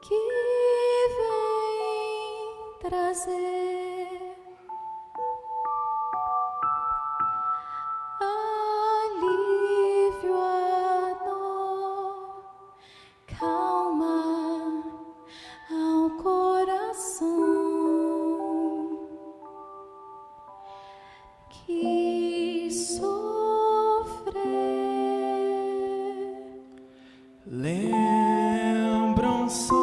que vem trazer alívio à dor, calma ao coração que sofrer. Lembram sóis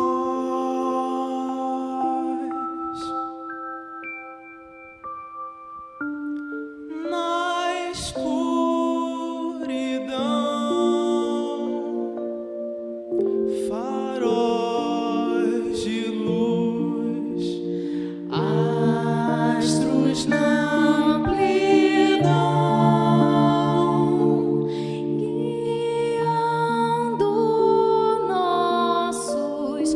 na escuridão, faróis de luz, astros na amplidão, Guiando nossos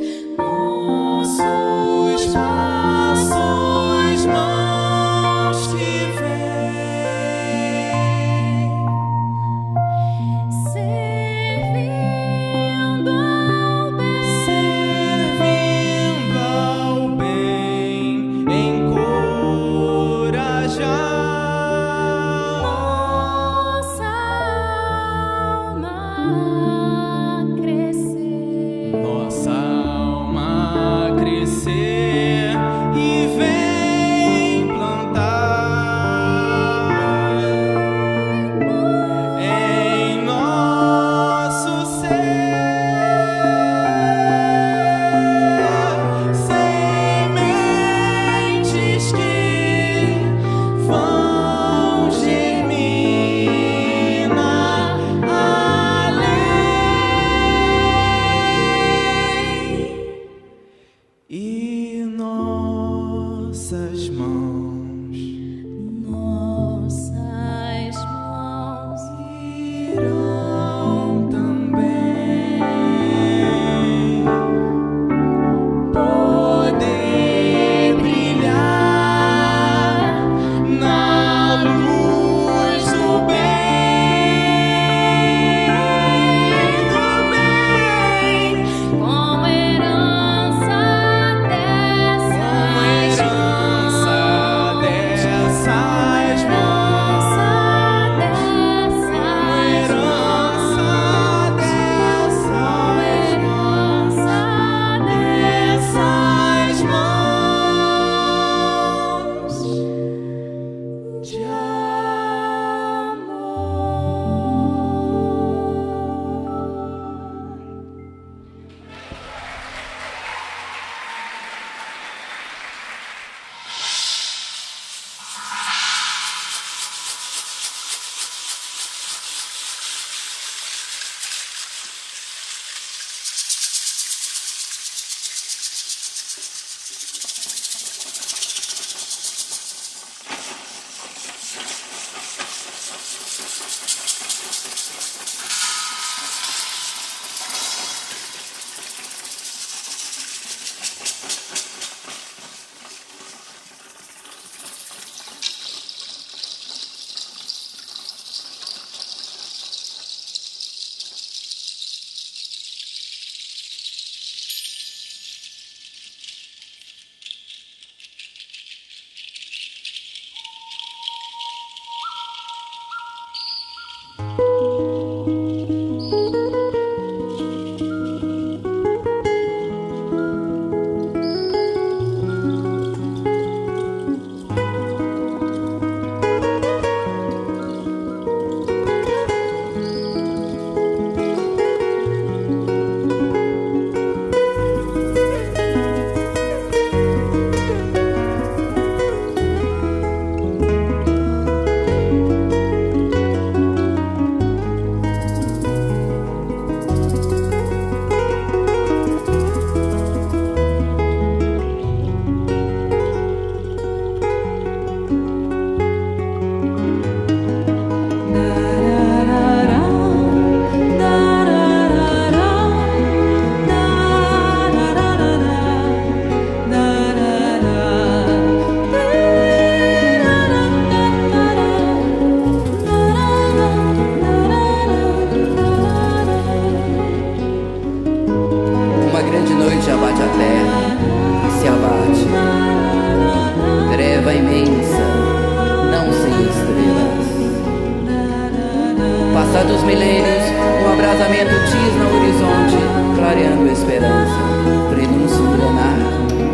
esperança, prenúncio milenar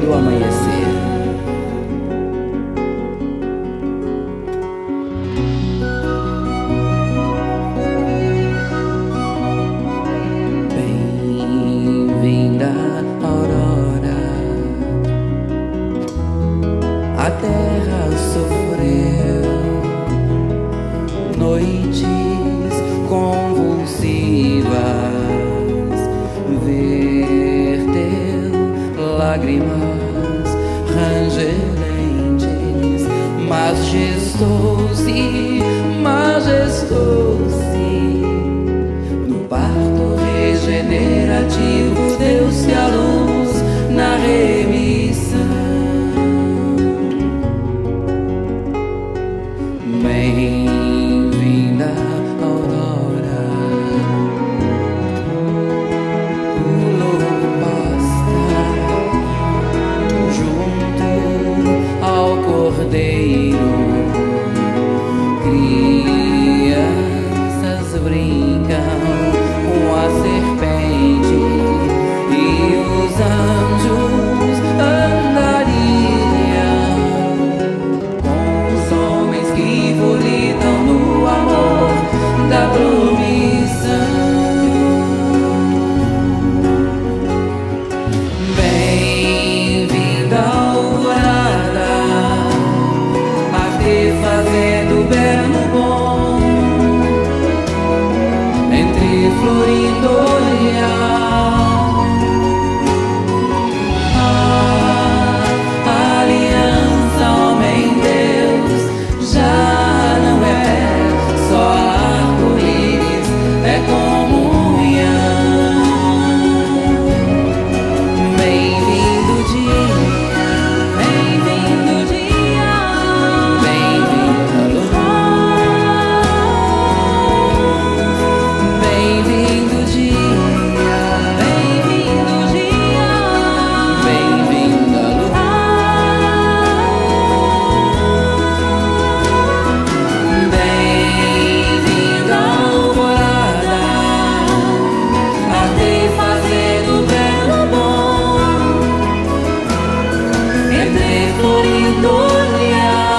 do amanhecer. Bem-vinda, aurora, a terra sofreu noites convulsivas, verteu lágrimas rangelentes, mas majestou-se no parto regenerativo, deu-se a luz na remissão. Bem-vinda, aurora, o lobo pasta junto ao cordeiro, crianças brincam com a serpente e os anjos andariam com os homens que volitam no amor da promissão. Bem-vinda, alvorada, arder fazendo belo bom, entre florindo olhar. A aliança, homem-deus, já não é só arco-íris, é comunhão. Bem-vindo dia, bem-vindo dia, bem-vinda luz. Bem-vindo dia, bem-vindo dia, bem-vinda luz. Bem-vinda alvorada, arder fazendo belo bom, entre florindo olhar.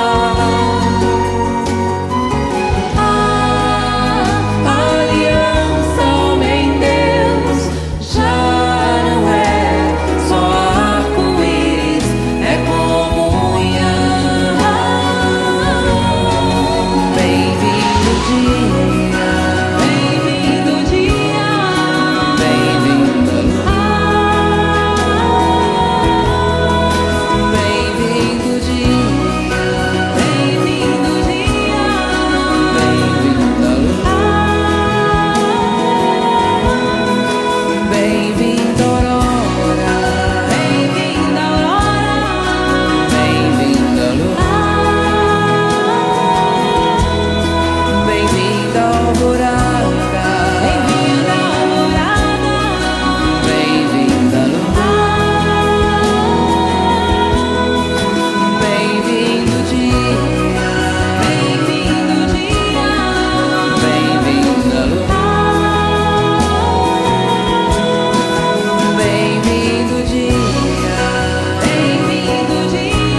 A aliança, homem-deus, já não é só arco-íris, é comunhão. Bem-vindo dia, bem-vindo dia, bem-vinda luz. Bem-vindo dia, bem-vindo dia, bem-vinda luz. Bem-vinda aurora, bem-vinda aurora, bem-vinda luz. Bem-vinda alvorada, bem-vinda alvorada, bem-vinda luz. Bem-vindo dia, bem-vindo dia, bem-vinda luz. Bem-vindo dia, bem-vindo dia.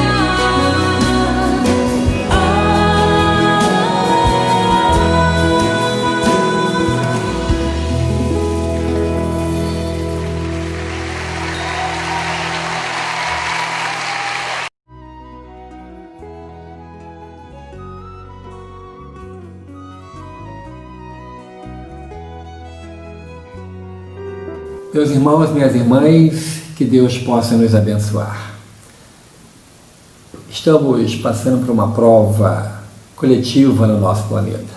Meus irmãos, minhas irmãs, que Deus possa nos abençoar. Estamos passando por uma prova coletiva no nosso planeta.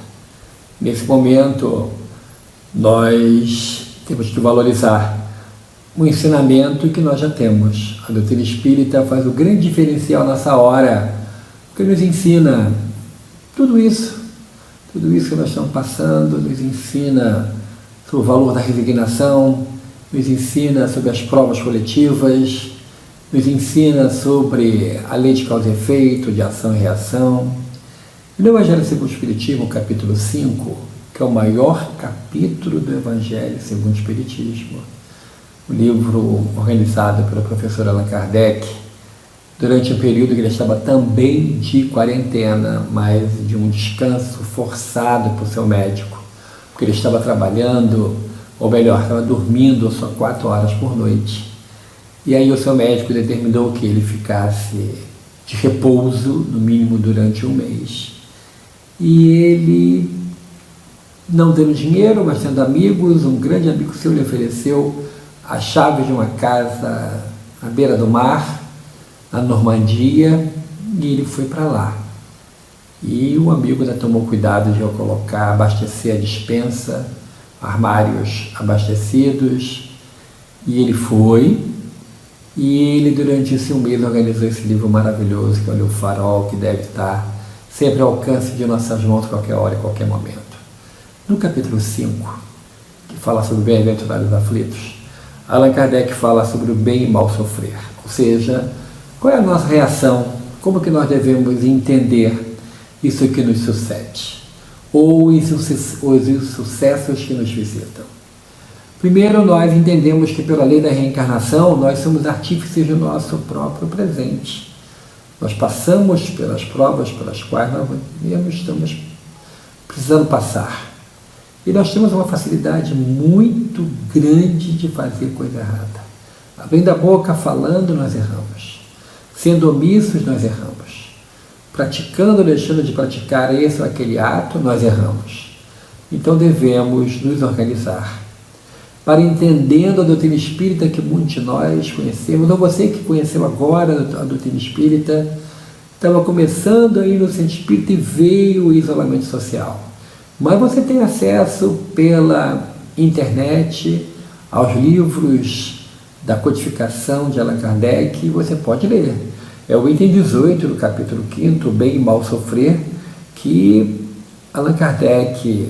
Nesse momento, nós temos que valorizar o ensinamento que nós já temos. A doutrina espírita faz o grande diferencial nessa hora, porque nos ensina tudo isso que nós estamos passando, nos ensina sobre o valor da resignação, nos ensina sobre as provas coletivas, nos ensina sobre a lei de causa e efeito, de ação e reação. No Evangelho segundo o Espiritismo, capítulo 5, que é o maior capítulo do Evangelho segundo o Espiritismo, o livro organizado pelo professor Allan Kardec, durante um período que ele estava também de quarentena, mas de um descanso forçado por seu médico, porque ele estava trabalhando, ou melhor, estava dormindo só 4 horas por noite. E aí o seu médico determinou que ele ficasse de repouso, no mínimo durante 1 mês. E ele, não tendo dinheiro, mas tendo amigos, um grande amigo seu lhe ofereceu a chave de uma casa à beira do mar, na Normandia, e ele foi para lá. E o amigo ainda tomou cuidado de colocar, abastecer a despensa, armários abastecidos, e ele foi. E ele, durante esse 1 mês, organizou esse livro maravilhoso, que é o Farol, que deve estar sempre ao alcance de nossas mãos, qualquer hora e qualquer momento. No capítulo 5, que fala sobre o bem-aventurados aflitos, Allan Kardec fala sobre o bem e mal sofrer. Ou seja, qual é a nossa reação? Como que nós devemos entender isso que nos sucede? Ou os insucessos que nos visitam? Primeiro, nós entendemos que pela lei da reencarnação, nós somos artífices do nosso próprio presente. Nós passamos pelas provas pelas quais nós mesmos estamos precisando passar. E nós temos uma facilidade muito grande de fazer coisa errada. Abrindo a boca, falando, nós erramos. Sendo omissos, nós erramos. Praticando ou deixando de praticar esse ou aquele ato, nós erramos. Então devemos nos organizar para, entendendo a doutrina espírita que muitos de nós conhecemos, ou você que conheceu agora a doutrina espírita, estava começando aí no centro espírita e veio o isolamento social. Mas você tem acesso pela internet aos livros da codificação de Allan Kardec, e você pode ler. É o item 18 do capítulo 5º, Bem e Mal Sofrer, que Allan Kardec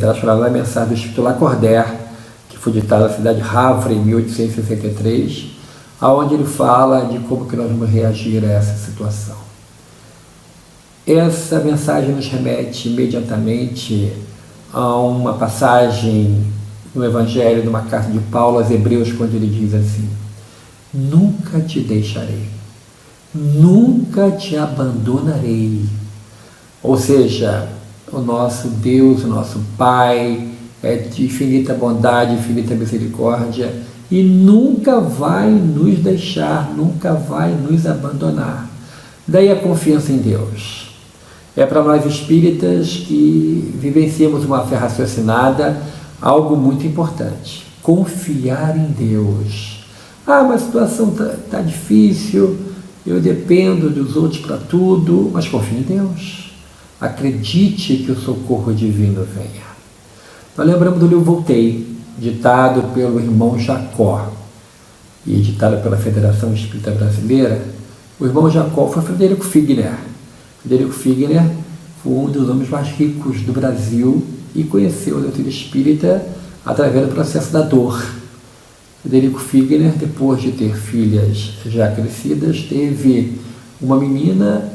traz para lá a mensagem do Espírito Lacordaire, que foi ditada na cidade de Havre em 1863, onde ele fala de como que nós vamos reagir a essa situação. Essa mensagem nos remete imediatamente a uma passagem no Evangelho, numa carta de Paulo aos Hebreus, quando ele diz assim: nunca te deixarei, nunca te abandonarei. Ou seja, o nosso Deus, o nosso Pai, é de infinita bondade, infinita misericórdia, e nunca vai nos deixar, nunca vai nos abandonar. Daí a confiança em Deus. É para nós espíritas que vivenciamos uma fé raciocinada algo muito importante: confiar em Deus. Mas a situação está difícil, eu dependo dos outros para tudo, mas confie em Deus. Acredite que o socorro divino venha. Nós lembramos do livro Voltei, ditado pelo irmão Jacó e editado pela Federação Espírita Brasileira. O irmão Jacó foi Frederico Figner. Frederico Figner foi um dos homens mais ricos do Brasil e conheceu a doutrina espírita através do processo da dor. Frederico Figner, depois de ter filhas já crescidas, teve uma menina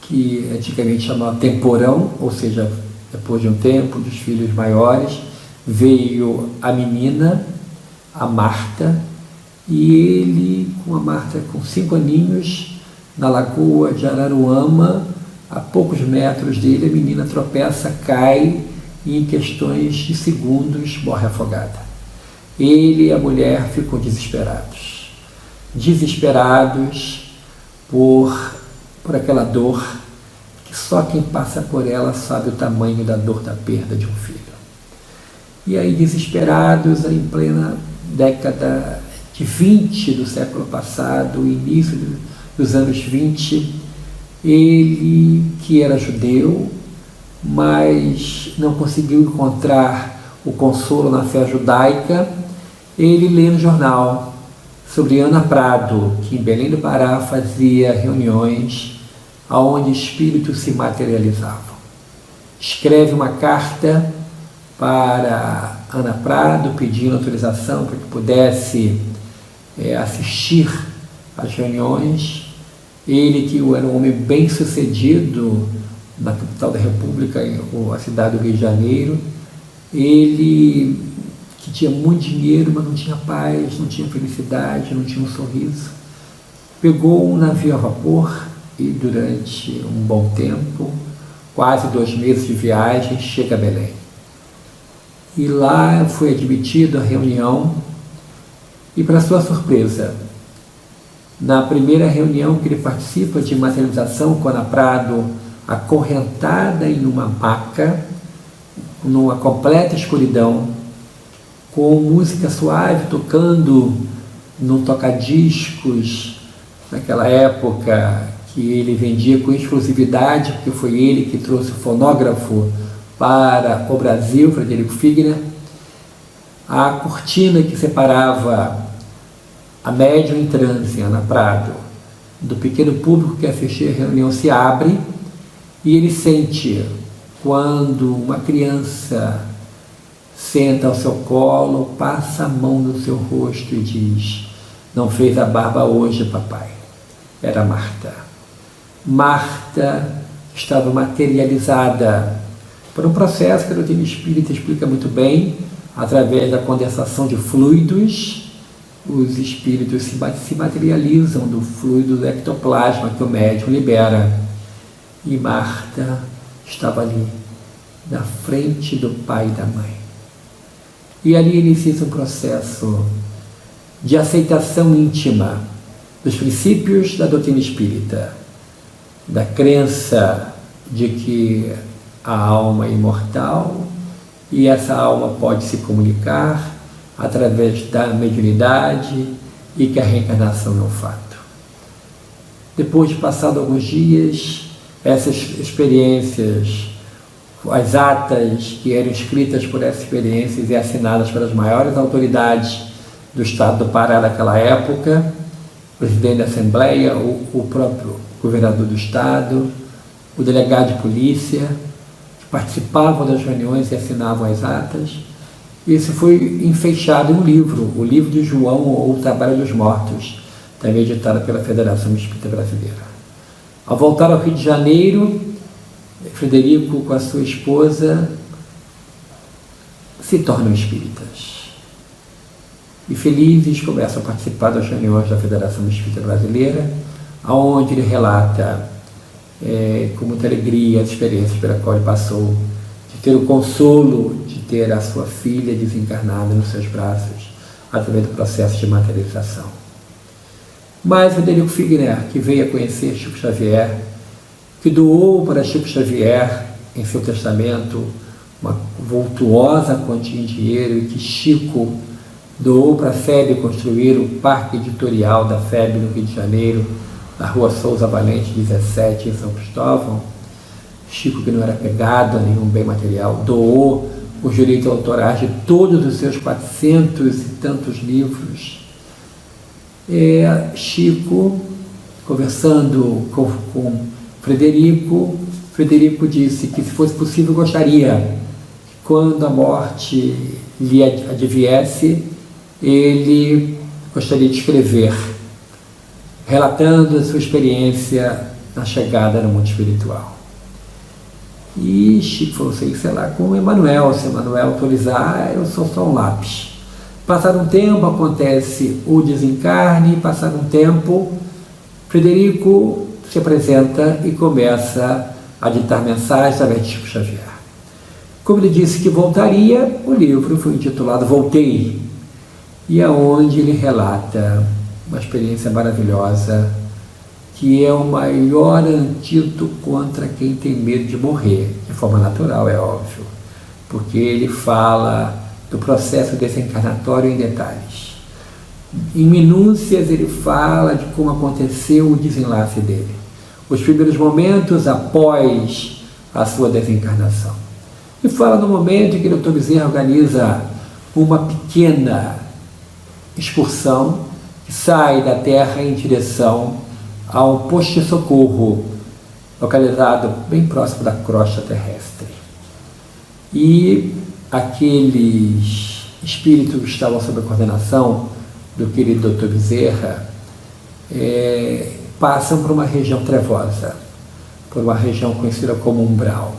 que antigamente chamava Temporão, ou seja, depois de um tempo, dos filhos maiores, veio a menina, a Marta, e ele, com a Marta com 5 aninhos, na lagoa de Araruama, a poucos metros dele, a menina tropeça, cai e em questões de segundos morre afogada. Ele e a mulher ficam desesperados por aquela dor que só quem passa por ela sabe o tamanho da dor da perda de um filho. E aí, desesperados, em plena década de 20 do século passado, início dos anos 20, ele, que era judeu, mas não conseguiu encontrar o consolo na fé judaica, ele lê no jornal sobre Ana Prado, que em Belém do Pará fazia reuniões onde espíritos se materializavam. Escreve uma carta para Ana Prado pedindo autorização para que pudesse assistir às reuniões. Ele, que era um homem bem sucedido na capital da República, a cidade do Rio de Janeiro, ele que tinha muito dinheiro, mas não tinha paz, não tinha felicidade, não tinha um sorriso. Pegou um navio a vapor e durante um bom tempo, quase 2 meses de viagem, chega a Belém. E lá foi admitido à reunião e, para sua surpresa, na primeira reunião que ele participa de materialização com Ana Prado, acorrentada em uma maca, numa completa escuridão, com música suave tocando num toca-discos, naquela época que ele vendia com exclusividade, porque foi ele que trouxe o fonógrafo para o Brasil, Frederico Figner. A cortina que separava a médium em transe, Ana Prado, do pequeno público que assistia a reunião se abre e ele sente quando uma criança senta ao seu colo, passa a mão no seu rosto e diz: "Não fez a barba hoje, papai." Era Marta. Marta estava materializada por um processo que a doutrina espírita explica muito bem. Através da condensação de fluidos, os espíritos se materializam do fluido do ectoplasma que o médium libera. E Marta estava ali, na frente do pai e da mãe. E ali inicia um processo de aceitação íntima dos princípios da doutrina espírita, da crença de que a alma é imortal e essa alma pode se comunicar através da mediunidade e que a reencarnação é um fato. Depois de passado alguns dias, essas experiências, as atas que eram escritas por essas experiências e assinadas pelas maiores autoridades do Estado do Pará naquela época, o presidente da Assembleia, o próprio governador do Estado, o delegado de polícia, que participavam das reuniões e assinavam as atas. Isso foi enfeixado em um livro, o Livro de João, ou O Trabalho dos Mortos, também editado pela Federação Espírita Brasileira. Ao voltar ao Rio de Janeiro, Frederico, com a sua esposa, se tornam espíritas. E felizes começam a participar das reuniões da Federação Espírita Brasileira, onde ele relata com muita alegria as experiências pela qual ele passou, de ter o consolo de ter a sua filha desencarnada nos seus braços, através do processo de materialização. Mas Frederico Figner, que veio a conhecer Chico Xavier, que doou para Chico Xavier, em seu testamento, uma vultuosa quantia em dinheiro, e que Chico doou para a FEB construir o Parque Editorial da FEB no Rio de Janeiro, na Rua Souza Valente, 17, em São Cristóvão. Chico, que não era pegado a nenhum bem material, doou os direitos autorais de todos os seus 400 e tantos livros. Chico, conversando com Frederico disse que, se fosse possível, gostaria que, quando a morte lhe adviesse, ele gostaria de escrever, relatando a sua experiência na chegada no mundo espiritual. E Chico falou assim: sei lá, com o Emmanuel, se Emmanuel autorizar, eu sou só um lápis. Passado um tempo, acontece o desencarne, passado um tempo, Frederico se apresenta e começa a ditar mensagens através de Chico Xavier. Como ele disse que voltaria, o livro foi intitulado Voltei, e é onde ele relata uma experiência maravilhosa, que é o maior antídoto contra quem tem medo de morrer, de forma natural, é óbvio, porque ele fala do processo desencarnatório em detalhes. Em minúcias ele fala de como aconteceu o desenlace dele, os primeiros momentos após a sua desencarnação. E fala no momento em que o Dr. Bezerra organiza uma pequena excursão que sai da Terra em direção a um posto de socorro localizado bem próximo da crosta terrestre. E aqueles espíritos que estavam sob a coordenação do querido Dr. Bezerra passam por uma região trevosa, por uma região conhecida como umbral.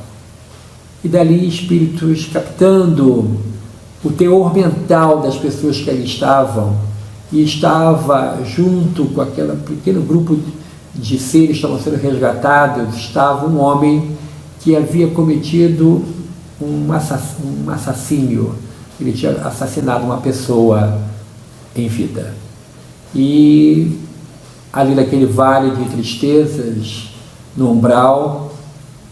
E dali espíritos, captando o teor mental das pessoas que ali estavam, e estava junto com aquele pequeno grupo de seres que estavam sendo resgatados, estava um homem que havia cometido um assassínio. Ele tinha assassinado uma pessoa em vida. E ali naquele vale de tristezas, no umbral,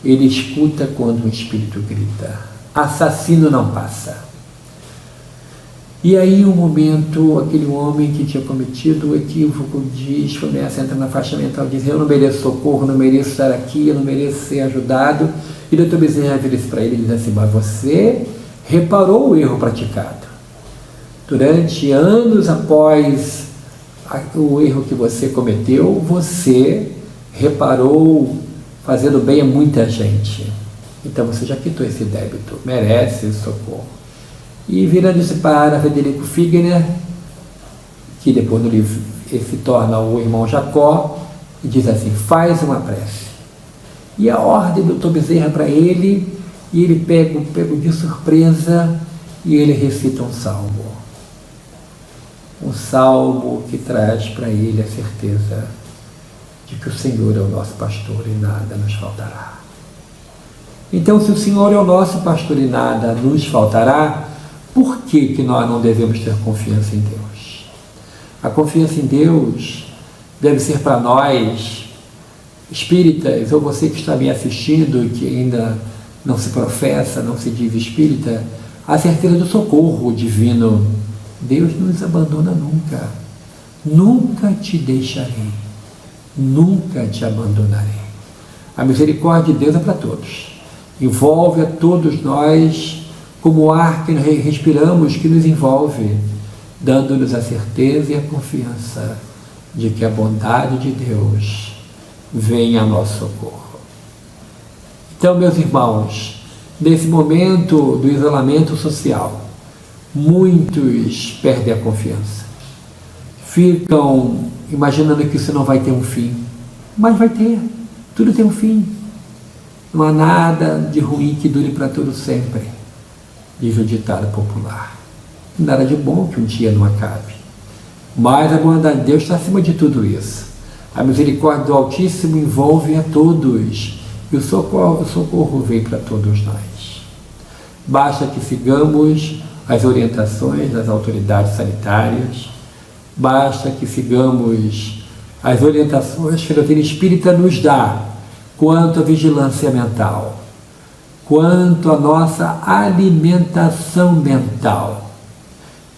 ele escuta quando um espírito grita: assassino não passa. E aí, um momento, aquele homem que tinha cometido o equívoco começa a entrar na faixa mental, diz: eu não mereço socorro, não mereço estar aqui, eu não mereço ser ajudado. E o Dr. Bezerra vira-se para ele e diz assim: mas você reparou o erro praticado. Durante anos após o erro que você cometeu, você reparou fazendo bem a muita gente. Então você já quitou esse débito, merece socorro. E virando-se para Frederico Figner, que depois no livro se torna o irmão Jacó, e diz assim: faz uma prece. E a ordem do Dr. Bezerra para ele, e ele pega de surpresa, e ele recita um salmo. Um salmo que traz para ele a certeza de que o Senhor é o nosso pastor e nada nos faltará. Então, se o Senhor é o nosso pastor e nada nos faltará, por que nós não devemos ter confiança em Deus? A confiança em Deus deve ser para nós, espíritas, ou você que está me assistindo e que ainda não se professa, não se diz espírita, a certeza do socorro divino. Deus não nos abandona nunca. Nunca te deixarei. Nunca te abandonarei. A misericórdia de Deus é para todos. Envolve a todos nós como o ar que respiramos, que nos envolve, dando-nos a certeza e a confiança de que a bondade de Deus vem a nosso socorro. Então, meus irmãos, nesse momento do isolamento social, muitos perdem a confiança. Ficam imaginando que isso não vai ter um fim. Mas vai ter. Tudo tem um fim. Não há nada de ruim que dure para todo sempre, diz o ditado popular. Nada de bom que um dia não acabe. Mas a bondade de Deus está acima de tudo isso. A misericórdia do Altíssimo envolve a todos. E o socorro vem para todos nós. Basta que sigamos as orientações das autoridades sanitárias, basta que sigamos as orientações que a doutrina espírita nos dá quanto à vigilância mental, quanto à nossa alimentação mental.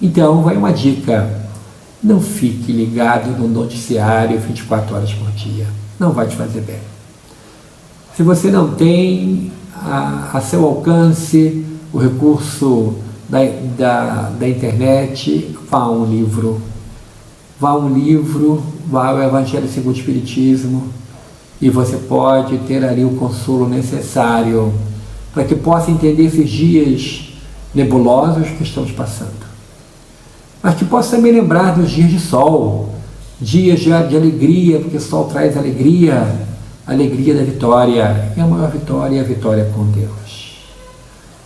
Então, vai uma dica: não fique ligado no noticiário 24 horas por dia, não vai te fazer bem. Se você não tem a seu alcance o recurso da internet, vá a um livro, vá ao Evangelho segundo o Espiritismo, e você pode ter ali o consolo necessário para que possa entender esses dias nebulosos que estamos passando, mas que possa também lembrar dos dias de sol, dias de alegria, porque o sol traz alegria, a alegria da vitória, e a maior vitória é a vitória com Deus.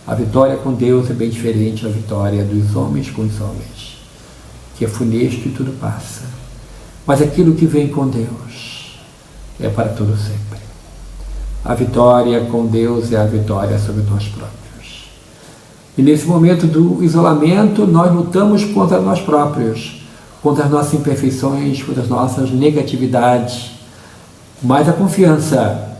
A vitória com Deus é bem diferente da vitória dos homens com os homens, que é funesto e tudo passa. Mas aquilo que vem com Deus é para todo sempre. A vitória com Deus é a vitória sobre nós próprios. E nesse momento do isolamento, nós lutamos contra nós próprios, contra as nossas imperfeições, contra as nossas negatividades, mas a confiança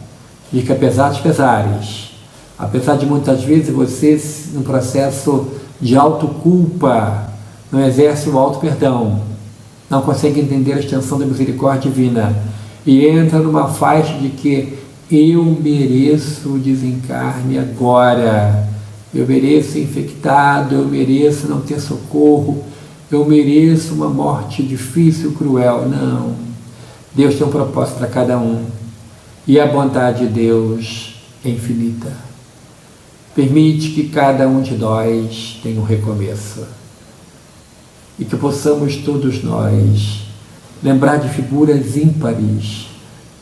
de que, apesar dos pesares, apesar de muitas vezes você, num processo de autoculpa, não exerce o auto-perdão, não consegue entender a extensão da misericórdia divina e entra numa faixa de que eu mereço o desencarne agora, eu mereço ser infectado, eu mereço não ter socorro, eu mereço uma morte difícil, cruel. Não. Deus tem um propósito para cada um e a bondade de Deus é infinita. Permite que cada um de nós tenha um recomeço e que possamos todos nós lembrar de figuras ímpares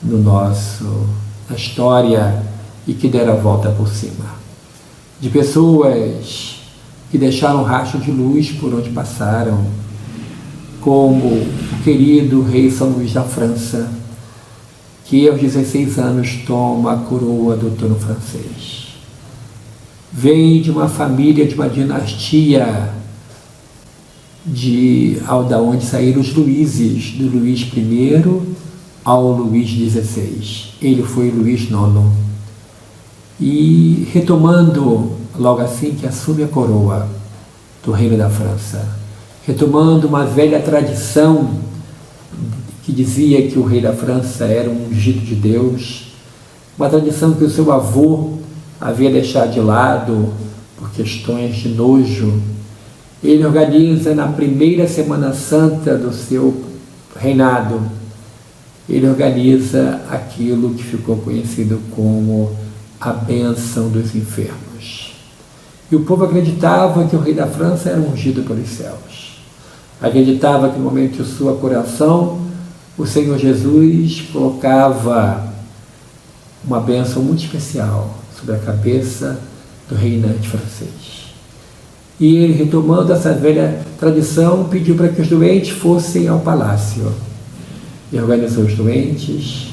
na história e que deram a volta por cima, de pessoas que deixaram rastro de luz por onde passaram, como o querido rei São Luís da França, que aos 16 anos toma a coroa do trono francês. Vem de uma família, de uma dinastia da onde saíram os Luíses, do Luís I ao Luís XVI. Ele foi Luís IX. E retomando, logo assim que assume a coroa do reino da França, retomando uma velha tradição que dizia que o rei da França era um ungido de Deus, uma tradição que o seu avô havia deixado de lado por questões de nojo. Ele organiza na primeira Semana Santa do seu reinado, ele organiza aquilo que ficou conhecido como a bênção dos enfermos. E o povo acreditava que o rei da França era ungido pelos céus. Acreditava que no momento de sua curação, o Senhor Jesus colocava uma bênção muito especial sobre a cabeça do reinante francês. E ele, retomando essa velha tradição, pediu para que os doentes fossem ao palácio. E organizou os doentes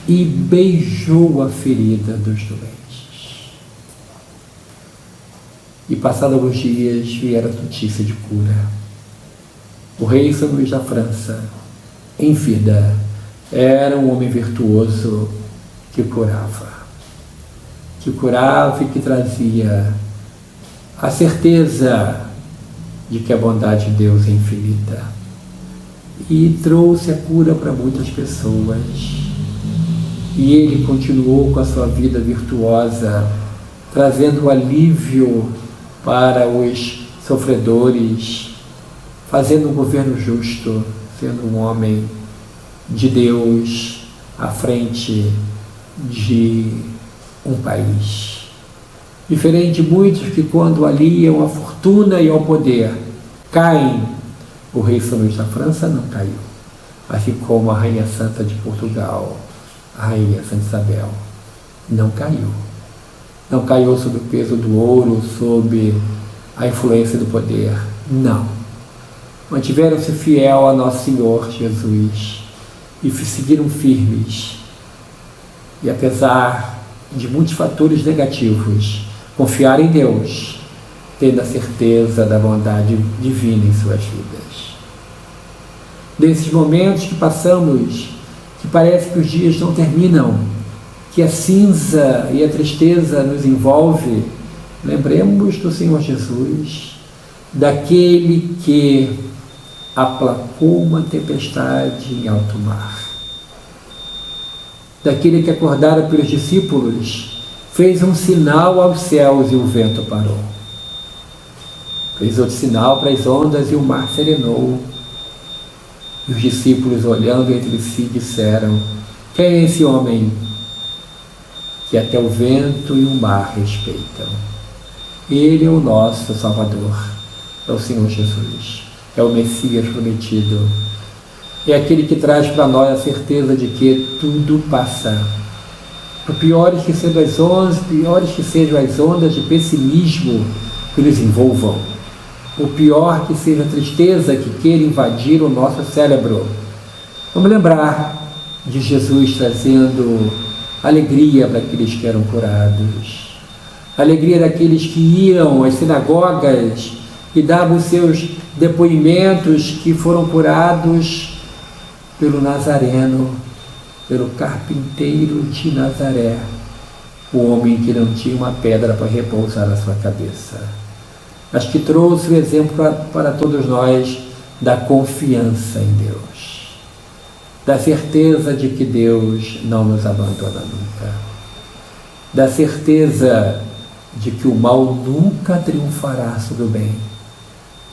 e beijou a ferida dos doentes. E passados alguns dias vieram a notícia de cura. O rei São Luís da França, em vida, era um homem virtuoso que curava e que trazia a certeza de que a bondade de Deus é infinita. E trouxe a cura para muitas pessoas. E ele continuou com a sua vida virtuosa, trazendo alívio para os sofredores, fazendo um governo justo, sendo um homem de Deus à frente de um país. Diferente de muitos que, quando aliam a fortuna e ao poder, caem, o rei São Luís da França não caiu, assim como a Rainha Santa de Portugal, a Rainha Santa Isabel, não caiu. Não caiu sob o peso do ouro, sob a influência do poder, não. Mantiveram-se fiel a Nosso Senhor Jesus e seguiram firmes. E apesar de muitos fatores negativos, confiar em Deus, tendo a certeza da bondade divina em suas vidas. Nesses momentos que passamos, que parece que os dias não terminam, que a cinza e a tristeza nos envolve, lembremos do Senhor Jesus, daquele que aplacou uma tempestade em alto mar, daquele que, acordado pelos discípulos, fez um sinal aos céus e o vento parou. Fez outro sinal para as ondas e o mar serenou. E os discípulos, olhando entre si, disseram: quem é esse homem que até o vento e o mar respeitam? Ele é o nosso Salvador, é o Senhor Jesus, é o Messias prometido. É aquele que traz para nós a certeza de que tudo passa. Por piores que sejam as ondas de pessimismo que nos envolvam, o pior que seja a tristeza que queira invadir o nosso cérebro, vamos lembrar de Jesus trazendo alegria para aqueles que eram curados, alegria daqueles que iam às sinagogas e davam os seus depoimentos que foram curados pelo Nazareno, pelo carpinteiro de Nazaré, o homem que não tinha uma pedra para repousar na sua cabeça, mas que trouxe o exemplo para todos nós da confiança em Deus, da certeza de que Deus não nos abandona nunca, da certeza de que o mal nunca triunfará sobre o bem,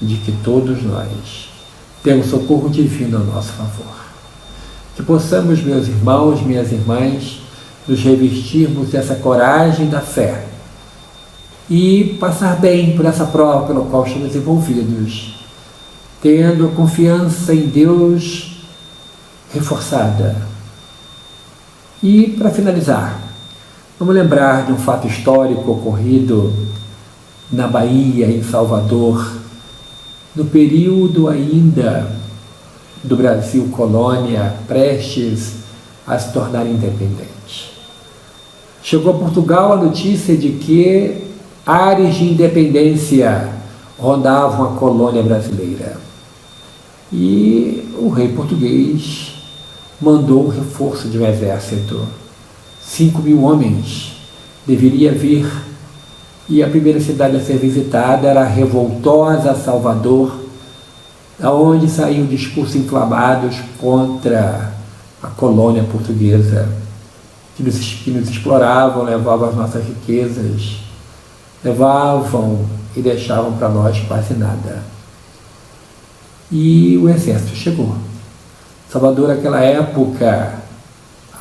de que todos nós temos socorro divino a nosso favor. Que possamos, meus irmãos, minhas irmãs, nos revestirmos dessa coragem da fé e passar bem por essa prova pela qual estamos envolvidos, tendo a confiança em Deus reforçada. E, para finalizar, vamos lembrar de um fato histórico ocorrido na Bahia, em Salvador, no período ainda do Brasil colônia, prestes a se tornar independente. Chegou a Portugal a notícia de que ares de independência rondavam a colônia brasileira. E o rei português mandou um reforço de um exército. 5.000 homens deveria vir, e a primeira cidade a ser visitada era a revoltosa Salvador, aonde saíam discursos inflamados contra a colônia portuguesa, que nos exploravam, levavam as nossas riquezas, levavam e deixavam para nós quase nada. E o exército chegou. Salvador, naquela época,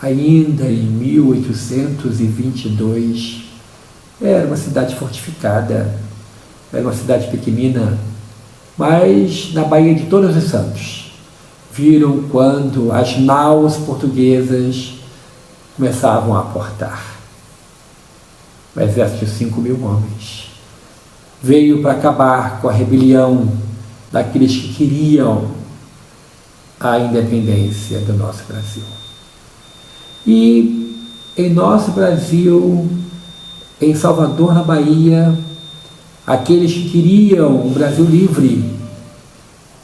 ainda em 1822, era uma cidade fortificada, era uma cidade pequenina, mas na Baía de Todos os Santos, viram quando as naus portuguesas começavam a aportar. O exército de 5.000 homens veio para acabar com a rebelião daqueles que queriam a independência do nosso Brasil. E em nosso Brasil, em Salvador, na Bahia, aqueles que queriam um Brasil livre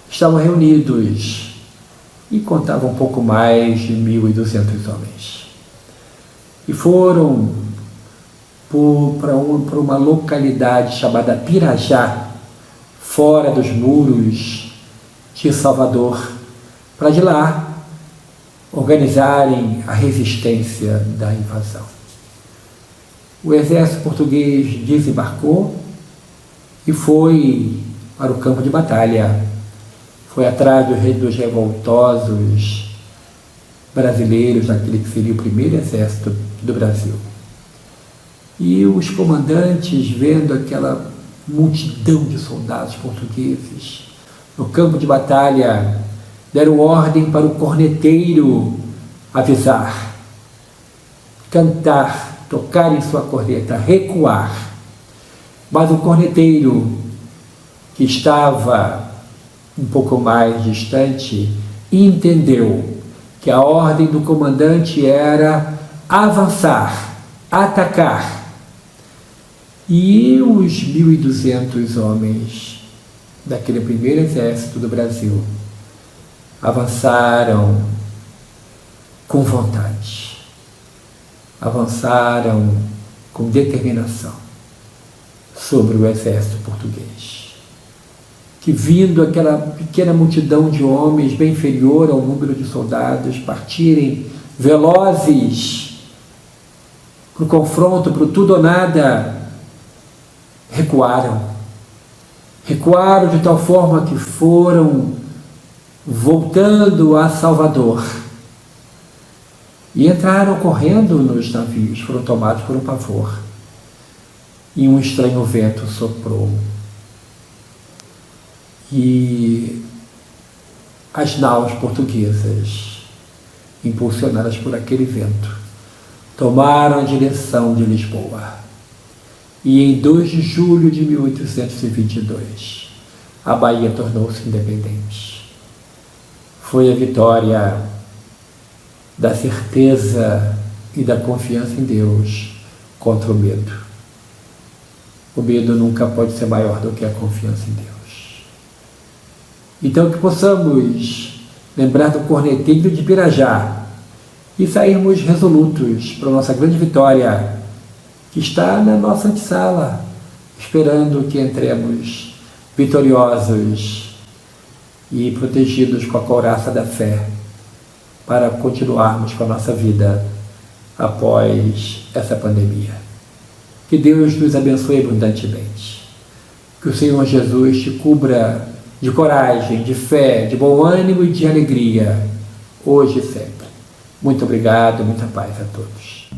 estavam reunidos e contavam um pouco mais de 1.200 homens. E foram para uma localidade chamada Pirajá, fora dos muros de Salvador, para de lá organizarem a resistência da invasão. O exército português desembarcou e foi para o campo de batalha. Foi atrás dos revoltosos brasileiros, daquele que seria o primeiro exército do Brasil. E os comandantes, vendo aquela multidão de soldados portugueses no campo de batalha, deram ordem para o corneteiro avisar, cantar, tocar em sua corneta, recuar. Mas o corneteiro, que estava um pouco mais distante, entendeu que a ordem do comandante era avançar, atacar. E os 1.200 homens daquele primeiro exército do Brasil avançaram com vontade, avançaram com determinação sobre o exército português, que, vindo aquela pequena multidão de homens bem inferior ao número de soldados, partirem velozes para o confronto, para o tudo ou nada, recuaram de tal forma que foram voltando a Salvador e entraram correndo nos navios, foram tomados por um pavor, e um estranho vento soprou, e as naus portuguesas, impulsionadas por aquele vento, tomaram a direção de Lisboa. E em 2 de julho de 1822, a Bahia tornou-se independente. Foi a vitória da certeza e da confiança em Deus contra o medo. O medo nunca pode ser maior do que a confiança em Deus. Então, que possamos lembrar do corneteiro de Pirajá e sairmos resolutos para a nossa grande vitória, que está na nossa antessala, esperando que entremos vitoriosos e protegidos com a couraça da fé, para continuarmos com a nossa vida após essa pandemia. Que Deus nos abençoe abundantemente. Que o Senhor Jesus te cubra de coragem, de fé, de bom ânimo e de alegria, hoje e sempre. Muito obrigado, muita paz a todos.